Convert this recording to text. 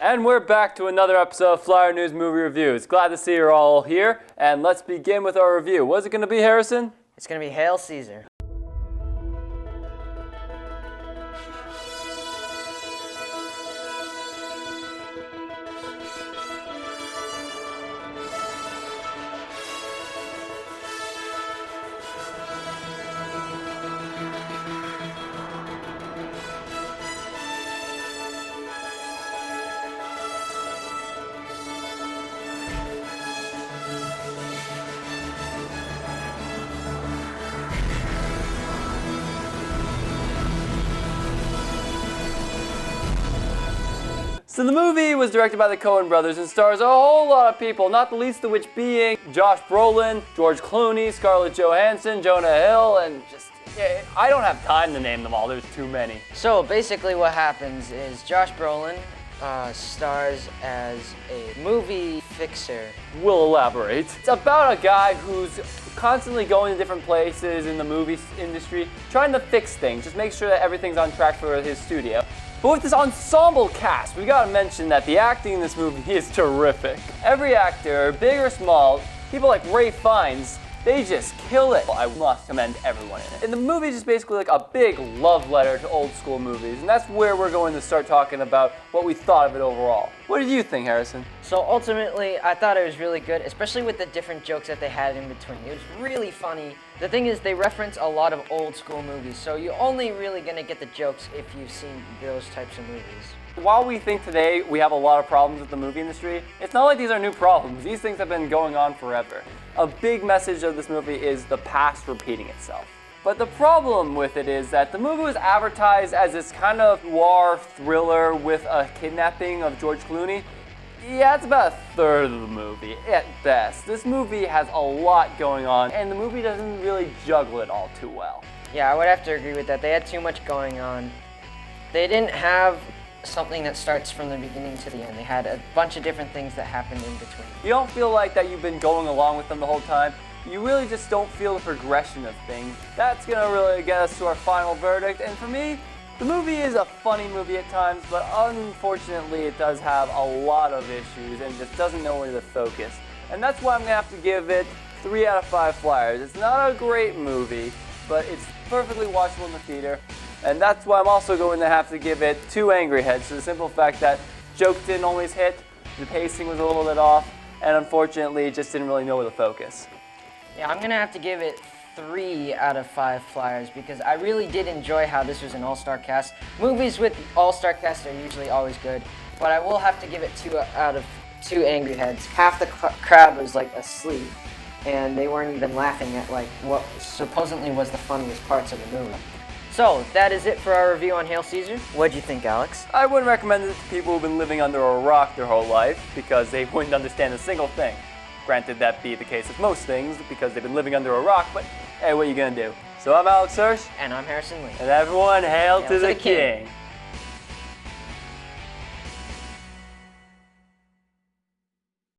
And we're back to another episode of Flyer News Movie Reviews. Glad to see you're all here, and let's begin with our review. What's it going to be, Harrison? It's going to be Hail Caesar. So the movie was directed by the Coen Brothers and stars a whole lot of people, not the least of which being Josh Brolin, George Clooney, Scarlett Johansson, Jonah Hill, and I don't have time to name them all, there's too many. So basically what happens is Josh Brolin stars as a movie fixer. We'll elaborate. It's about a guy who's constantly going to different places in the movie industry, trying to fix things, just make sure that everything's on track for his studio. But with this ensemble cast, we gotta mention that the acting in this movie is terrific. Every actor, big or small, people like Ralph Fiennes, they just kill it. I must commend everyone in it. And the movie is just basically like a big love letter to old school movies, and that's where we're going to start talking about what we thought of it overall. What did you think, Harrison? So ultimately, I thought it was really good, especially with the different jokes that they had in between. It was really funny. The thing is, they reference a lot of old school movies, so you're only really gonna get the jokes if you've seen those types of movies. While we think today we have a lot of problems with the movie industry, it's not like these are new problems. These things have been going on forever. A big message of this movie is the past repeating itself. But the problem with it is that the movie was advertised as this kind of noir thriller with a kidnapping of George Clooney. Yeah, it's about a third of the movie, at best. This movie has a lot going on, and the movie doesn't really juggle it all too well. Yeah, I would have to agree with that. They had too much going on. They didn't have something that starts from the beginning to the end. They had a bunch of different things that happened in between. You don't feel like that you've been going along with them the whole time. You really just don't feel the progression of things. That's gonna really get us to our final verdict, and for me, the movie is a funny movie at times, but unfortunately it does have a lot of issues and just doesn't know where to focus. And that's why I'm gonna have to give it 3 out of 5 flyers. It's not a great movie, but it's perfectly watchable in the theater. And that's why I'm also going to have to give it 2 angry heads for the simple fact that jokes didn't always hit, the pacing was a little bit off, and unfortunately it just didn't really know where to focus. Yeah, I'm gonna have to give it 3 out of 5 flyers because I really did enjoy how this was an all-star cast. Movies with all-star cast are usually always good, but I will have to give it 2 out of 2 angry heads. Half the crowd was like asleep, and they weren't even laughing at like what supposedly was the funniest parts of the movie. So, that is it for our review on Hail Caesar. What'd you think, Alex? I wouldn't recommend it to people who've been living under a rock their whole life because they wouldn't understand a single thing. Granted, that'd be the case with most things because they've been living under a rock, but hey, what are you gonna do? So I'm Alex Hirsch. And I'm Harrison Lee. And everyone, hail to the king.